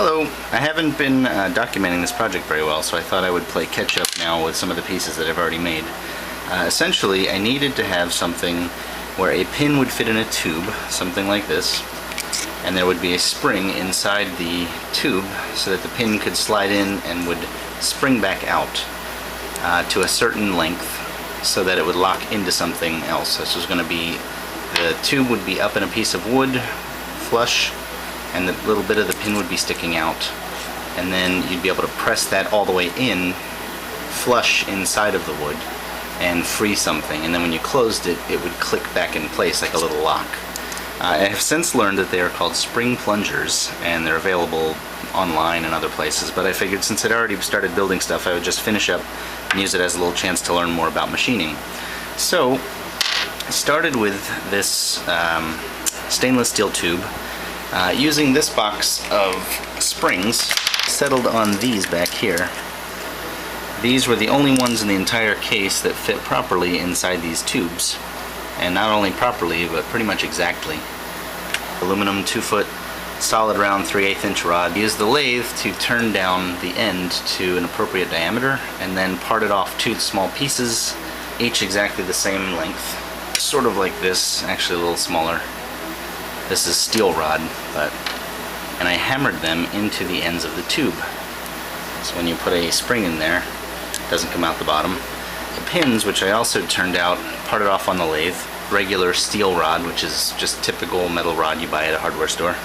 Hello. I haven't been documenting this project very well, so I thought I would play catch up now with some of the pieces that I've already made. Essentially, I needed to have something where a pin would fit in a tube, something like this, and there would be a spring inside the tube so that the pin could slide in and would spring back out to a certain length so that it would lock into something else. This was going to be, the tube would be up in a piece of wood, flush, and the little bit of the pin would be sticking out, and then you'd be able to press that all the way in, flush inside of the wood, and free something, and then when you closed it, it would click back in place like a little lock. I have since learned that they are called spring plungers, and they're available online and other places, but I figured since I'd already started building stuff, I would just finish up and use it as a little chance to learn more about machining. So I started with this stainless steel tube, using this box of springs, settled on these back here. These were the only ones in the entire case that fit properly inside these tubes. And not only properly, but pretty much exactly. Aluminum 2-foot solid round 3/8 inch rod. Use the lathe to turn down the end to an appropriate diameter and then part it off two small pieces, each exactly the same length. Sort of like this, actually a little smaller. This is steel rod, and I hammered them into the ends of the tube. So when you put a spring in there, it doesn't come out the bottom. The pins, which I also turned out, parted off on the lathe. Regular steel rod, which is just typical metal rod you buy at a hardware store.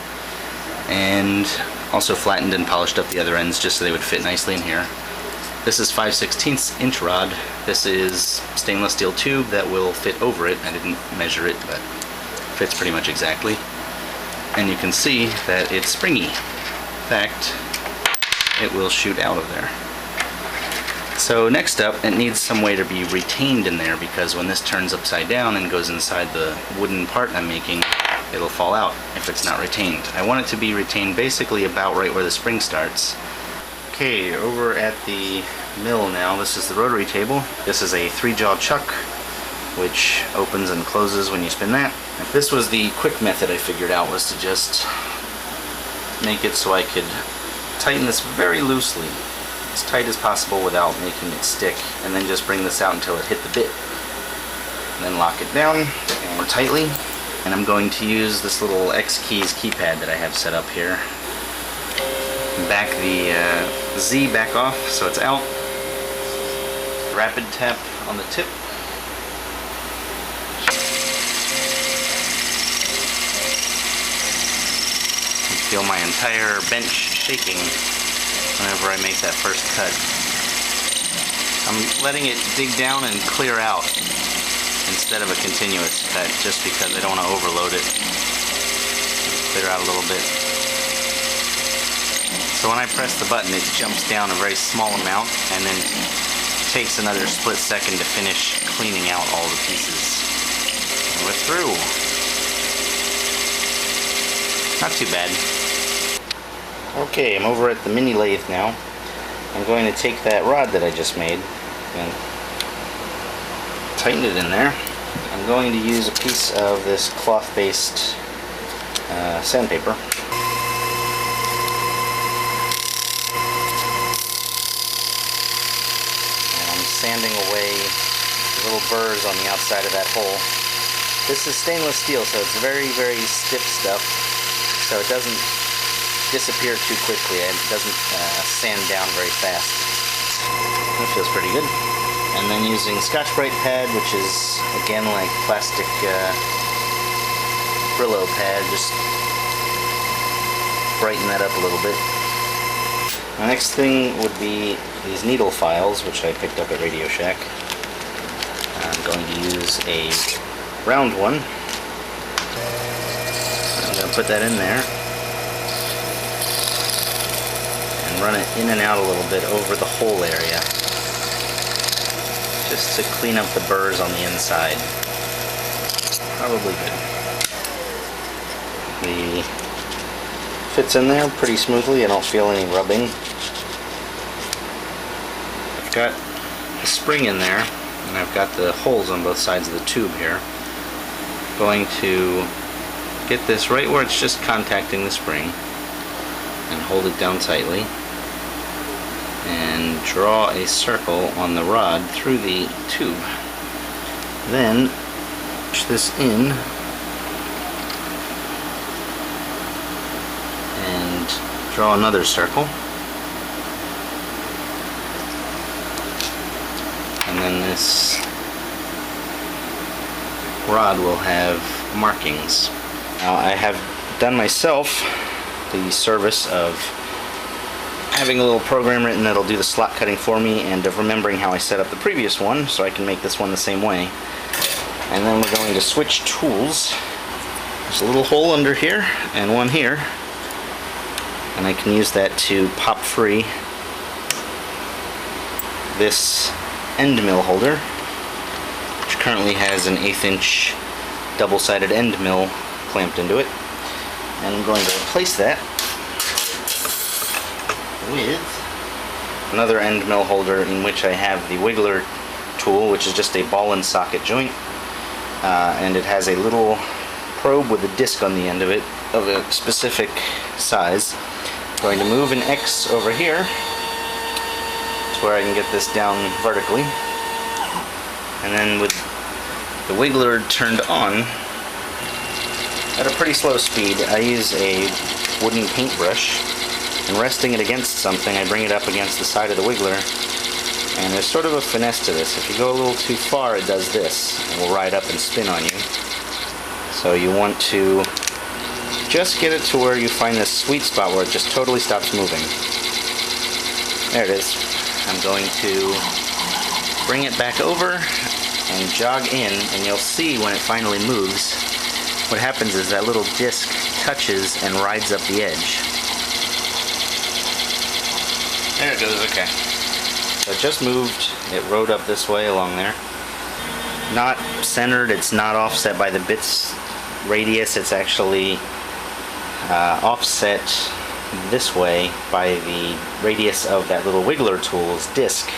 And also flattened and polished up the other ends just so they would fit nicely in here. This is 5/16 inch rod. This is stainless steel tube that will fit over it. I didn't measure it, but fits pretty much exactly. And you can see that it's springy. In fact, it will shoot out of there. So next up, it needs some way to be retained in there, because when this turns upside down and goes inside the wooden part I'm making, it'll fall out if it's not retained. I want it to be retained basically about right where the spring starts. Okay, over at the mill now, this is the rotary table. This is a 3-jaw chuck, which opens and closes when you spin that. This was the quick method I figured out, was to just make it so I could tighten this very loosely, as tight as possible without making it stick, and then just bring this out until it hit the bit. And then lock it down and more tightly. And I'm going to use this little X keys keypad that I have set up here. Back the Z back off so it's out. Rapid tap on the tip. Feel my entire bench shaking whenever I make that first cut. I'm letting it dig down and clear out instead of a continuous cut, just because I don't want to overload it. Clear out a little bit. So when I press the button, it jumps down a very small amount and then takes another split second to finish cleaning out all the pieces. And we're through. Not too bad. Okay, I'm over at the mini lathe now. I'm going to take that rod that I just made and tighten it in there. I'm going to use a piece of this cloth-based sandpaper. And I'm sanding away the little burrs on the outside of that hole. This is stainless steel, so it's very, very stiff stuff, so it doesn't disappear too quickly. It doesn't sand down very fast. That feels pretty good. And then using Scotch-Brite pad, which is again like plastic Brillo pad, just brighten that up a little bit. The next thing would be these needle files, which I picked up at Radio Shack. I'm going to use a round one. I'm going to put that in there. Run it in and out a little bit over the hole area, just to clean up the burrs on the inside. Probably good. The fits in there pretty smoothly. I don't feel any rubbing. I've got the spring in there, and I've got the holes on both sides of the tube here. Going to get this right where it's just contacting the spring and hold it down tightly, and draw a circle on the rod through the tube. Then push this in and draw another circle. And then this rod will have markings. Now I have done myself the service of having a little program written that'll do the slot cutting for me, and of remembering how I set up the previous one so I can make this one the same way. And then we're going to switch tools. There's a little hole under here and one here, and I can use that to pop free this end mill holder, which currently has an 1/8 inch double-sided end mill clamped into it. And I'm going to replace that with another end mill holder in which I have the wiggler tool, which is just a ball and socket joint, and it has a little probe with a disc on the end of it of a specific size. I'm going to move an X over here where I can get this down vertically, and then with the wiggler turned on at a pretty slow speed, I use a wooden paintbrush, and resting it against something, I bring it up against the side of the wiggler, and there's sort of a finesse to this. If you go a little too far, it does this, and will ride up and spin on you. So you want to just get it to where you find this sweet spot where it just totally stops moving. There it is. I'm going to bring it back over and jog in, and you'll see when it finally moves, what happens is that little disc touches and rides up the edge. There it goes, okay. So it just moved, it rode up this way along there. Not centered, it's not offset by the bit's radius, it's actually offset this way by the radius of that little wiggler tool's disc,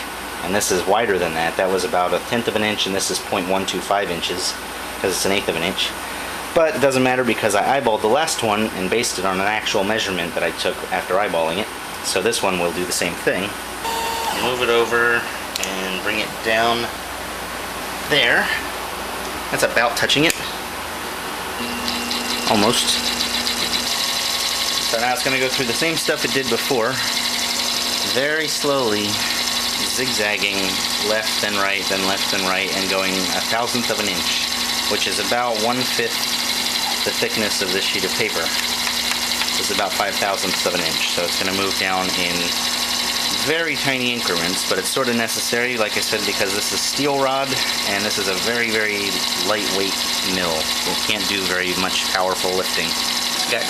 and this is wider than that. That was about 1/10 of an inch, and this is 0.125 inches because it's 1/8 of an inch. But it doesn't matter because I eyeballed the last one and based it on an actual measurement that I took after eyeballing it. So this one will do the same thing. Move it over and bring it down there. That's about touching it. Almost. So now it's going to go through the same stuff it did before, very slowly zigzagging left and right, then left and right, and going 1/1000th of an inch, which is about 1/5 the thickness of this sheet of paper. It's about 5/1000ths of an inch, so it's going to move down in very tiny increments, but it's sort of necessary, like I said, because this is steel rod, and this is a very, very lightweight mill. It can't do very much powerful lifting. It's got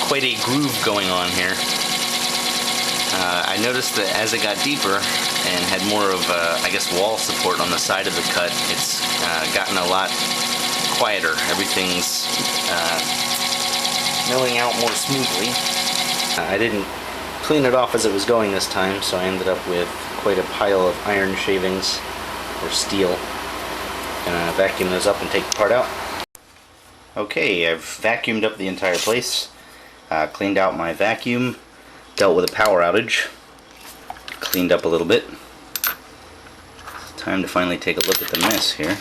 quite a groove going on here. I noticed that as it got deeper and had more of, I guess, wall support on the side of the cut, it's gotten a lot quieter. Everything's milling out more smoothly. I didn't clean it off as it was going this time, so I ended up with quite a pile of iron shavings, or steel. Gonna vacuum those up and take the part out. Okay, I've vacuumed up the entire place. Cleaned out my vacuum, dealt with a power outage, cleaned up a little bit. Time to finally take a look at the mess here.